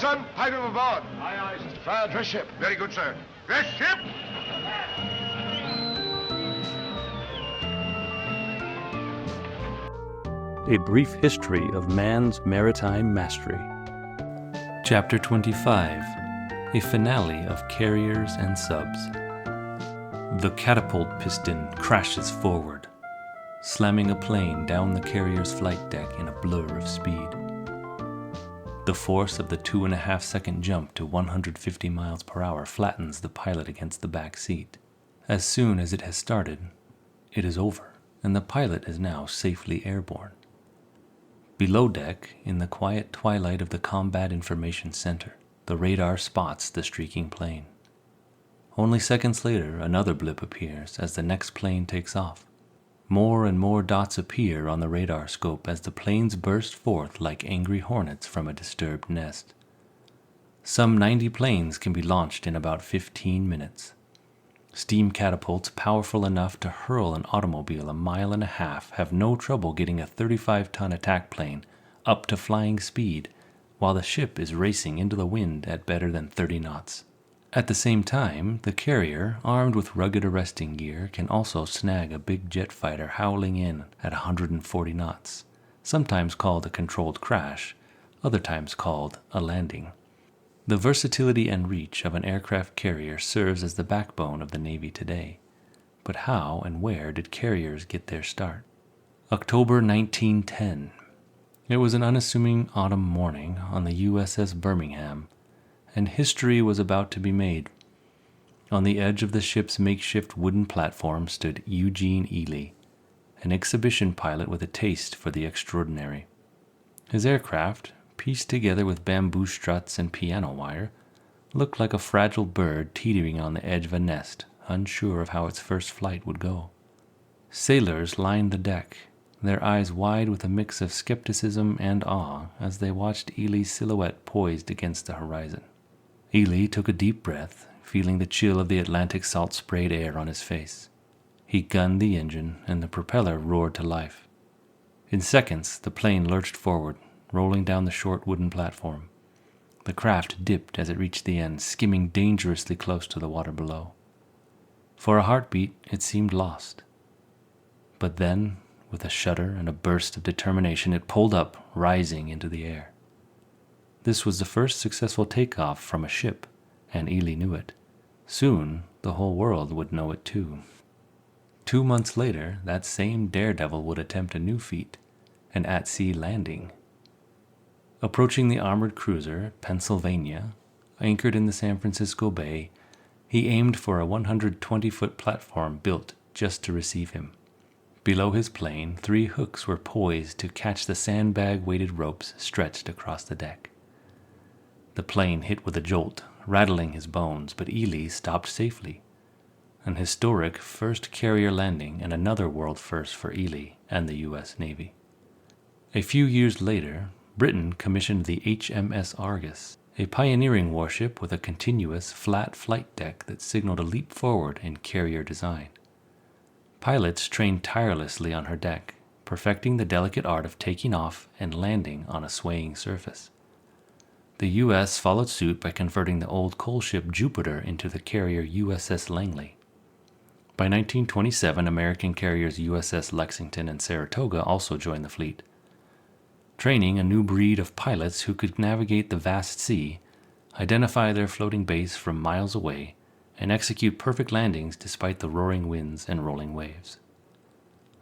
Bosun, pipe him aboard. Aye, aye, sir. Try a dress ship. Very good, sir. Dress ship! A brief history of man's maritime mastery. Chapter 25. A finale of carriers and subs. The catapult piston crashes forward, slamming a plane down the carrier's flight deck in a blur of speed. The force of the 2.5-second jump to 150 miles per hour flattens the pilot against the back seat. As soon as it has started, it is over, and the pilot is now safely airborne. Below deck, in the quiet twilight of the Combat Information Center, the radar spots the streaking plane. Only seconds later, another blip appears as the next plane takes off. More and more dots appear on the radar scope as the planes burst forth like angry hornets from a disturbed nest. Some 90 planes can be launched in about 15 minutes. Steam catapults powerful enough to hurl an automobile 1.5 miles have no trouble getting a 35-ton attack plane up to flying speed while the ship is racing into the wind at better than 30 knots. At the same time, the carrier, armed with rugged arresting gear, can also snag a big jet fighter howling in at 140 knots, sometimes called a controlled crash, other times called a landing. The versatility and reach of an aircraft carrier serves as the backbone of the Navy today. But how and where did carriers get their start? October 1910. It was an unassuming autumn morning on the USS Birmingham, and history was about to be made. On the edge of the ship's makeshift wooden platform stood Eugene Ely, an exhibition pilot with a taste for the extraordinary. His aircraft, pieced together with bamboo struts and piano wire, looked like a fragile bird teetering on the edge of a nest, unsure of how its first flight would go. Sailors lined the deck, their eyes wide with a mix of skepticism and awe as they watched Ely's silhouette poised against the horizon. Ely took a deep breath, feeling the chill of the Atlantic salt-sprayed air on his face. He gunned the engine, and the propeller roared to life. In seconds, the plane lurched forward, rolling down the short wooden platform. The craft dipped as it reached the end, skimming dangerously close to the water below. For a heartbeat, it seemed lost. But then, with a shudder and a burst of determination, it pulled up, rising into the air. This was the first successful takeoff from a ship, and Ely knew it. Soon, the whole world would know it too. 2 months later, that same daredevil would attempt a new feat, an at-sea landing. Approaching the armored cruiser, Pennsylvania, anchored in the San Francisco Bay, he aimed for a 120-foot platform built just to receive him. Below his plane, 3 hooks were poised to catch the sandbag-weighted ropes stretched across the deck. The plane hit with a jolt, rattling his bones, but Ely stopped safely. An historic first carrier landing and another world first for Ely and the U.S. Navy. A few years later, Britain commissioned the HMS Argus, a pioneering warship with a continuous, flat flight deck that signaled a leap forward in carrier design. Pilots trained tirelessly on her deck, perfecting the delicate art of taking off and landing on a swaying surface. The U.S. followed suit by converting the old coal ship Jupiter into the carrier USS Langley. By 1927, American carriers USS Lexington and Saratoga also joined the fleet. Training a new breed of pilots who could navigate the vast sea, identify their floating base from miles away, and execute perfect landings despite the roaring winds and rolling waves.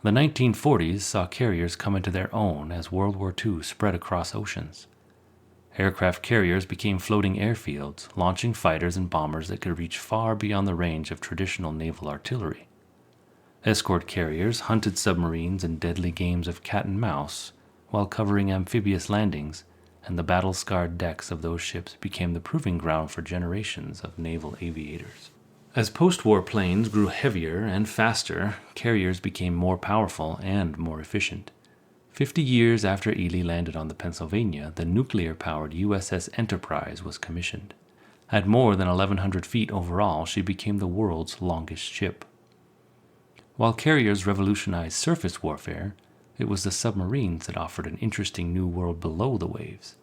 The 1940s saw carriers come into their own as World War II spread across oceans. Aircraft carriers became floating airfields, launching fighters and bombers that could reach far beyond the range of traditional naval artillery. Escort carriers hunted submarines in deadly games of cat and mouse, while covering amphibious landings, and the battle-scarred decks of those ships became the proving ground for generations of naval aviators. As post-war planes grew heavier and faster, carriers became more powerful and more efficient. 50 years after Ely landed on the Pennsylvania, the nuclear-powered USS Enterprise was commissioned. At more than 1,100 feet overall, she became the world's longest ship. While carriers revolutionized surface warfare, it was the submarines that offered an interesting new world below the waves.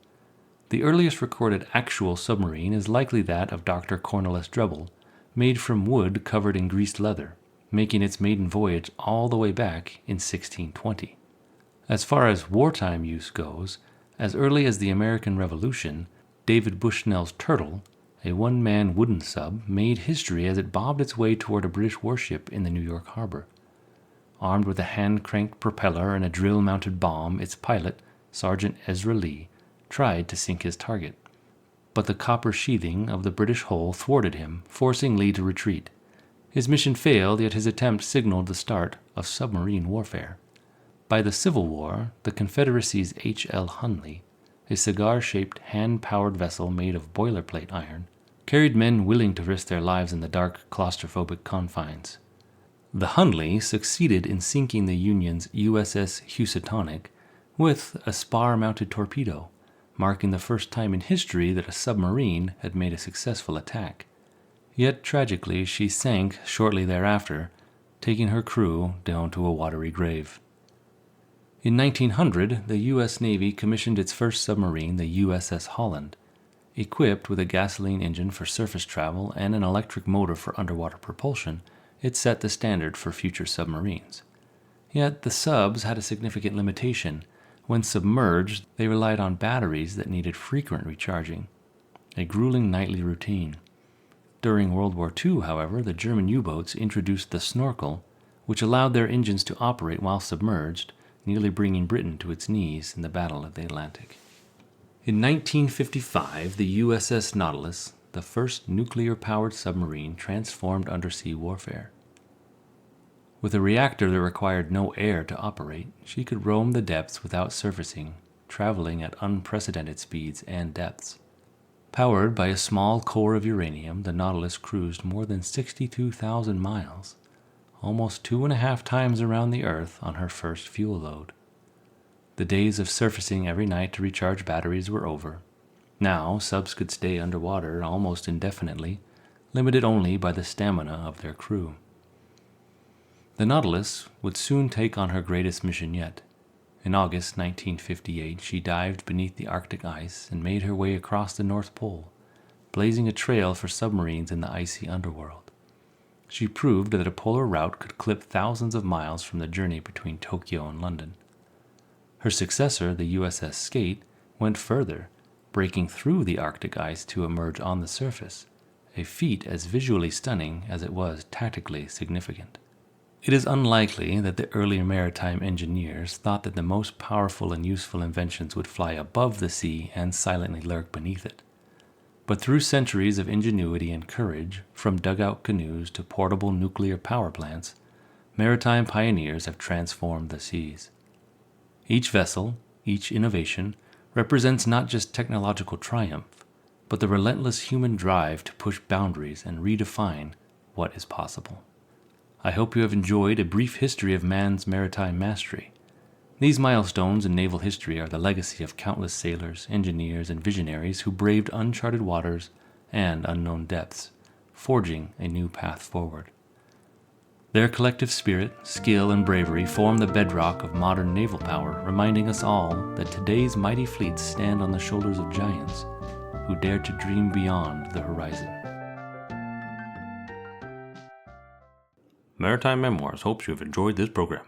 The earliest recorded actual submarine is likely that of Dr. Cornelis Drebbel, made from wood covered in greased leather, making its maiden voyage all the way back in 1620. As far as wartime use goes, as early as the American Revolution, David Bushnell's Turtle, a one-man wooden sub, made history as it bobbed its way toward a British warship in the New York harbor. Armed with a hand-cranked propeller and a drill-mounted bomb, its pilot, Sergeant Ezra Lee, tried to sink his target. But the copper sheathing of the British hull thwarted him, forcing Lee to retreat. His mission failed, yet his attempt signaled the start of submarine warfare. By the Civil War, the Confederacy's H.L. Hunley, a cigar-shaped, hand-powered vessel made of boilerplate iron, carried men willing to risk their lives in the dark, claustrophobic confines. The Hunley succeeded in sinking the Union's USS Housatonic with a spar-mounted torpedo, marking the first time in history that a submarine had made a successful attack. Yet, tragically, she sank shortly thereafter, taking her crew down to a watery grave. In 1900, the U.S. Navy commissioned its first submarine, the USS Holland. Equipped with a gasoline engine for surface travel and an electric motor for underwater propulsion, it set the standard for future submarines. Yet the subs had a significant limitation. When submerged, they relied on batteries that needed frequent recharging, a grueling nightly routine. During World War II, however, the German U-boats introduced the snorkel, which allowed their engines to operate while submerged, nearly bringing Britain to its knees in the Battle of the Atlantic. In 1955, the USS Nautilus, the first nuclear-powered submarine, transformed undersea warfare. With a reactor that required no air to operate, she could roam the depths without surfacing, traveling at unprecedented speeds and depths. Powered by a small core of uranium, the Nautilus cruised more than 62,000 miles, almost 2.5 times around the Earth on her first fuel load. The days of surfacing every night to recharge batteries were over. Now, subs could stay underwater almost indefinitely, limited only by the stamina of their crew. The Nautilus would soon take on her greatest mission yet. In August 1958, she dived beneath the Arctic ice and made her way across the North Pole, blazing a trail for submarines in the icy underworld. She proved that a polar route could clip thousands of miles from the journey between Tokyo and London. Her successor, the USS Skate, went further, breaking through the Arctic ice to emerge on the surface, a feat as visually stunning as it was tactically significant. It is unlikely that the earlier maritime engineers thought that the most powerful and useful inventions would fly above the sea and silently lurk beneath it. But through centuries of ingenuity and courage, from dugout canoes to portable nuclear power plants, maritime pioneers have transformed the seas. Each vessel, each innovation, represents not just technological triumph, but the relentless human drive to push boundaries and redefine what is possible. I hope you have enjoyed a brief history of man's maritime mastery. These milestones in naval history are the legacy of countless sailors, engineers, and visionaries who braved uncharted waters and unknown depths, forging a new path forward. Their collective spirit, skill, and bravery form the bedrock of modern naval power, reminding us all that today's mighty fleets stand on the shoulders of giants who dare to dream beyond the horizon. Maritime Memoirs hopes you have enjoyed this program.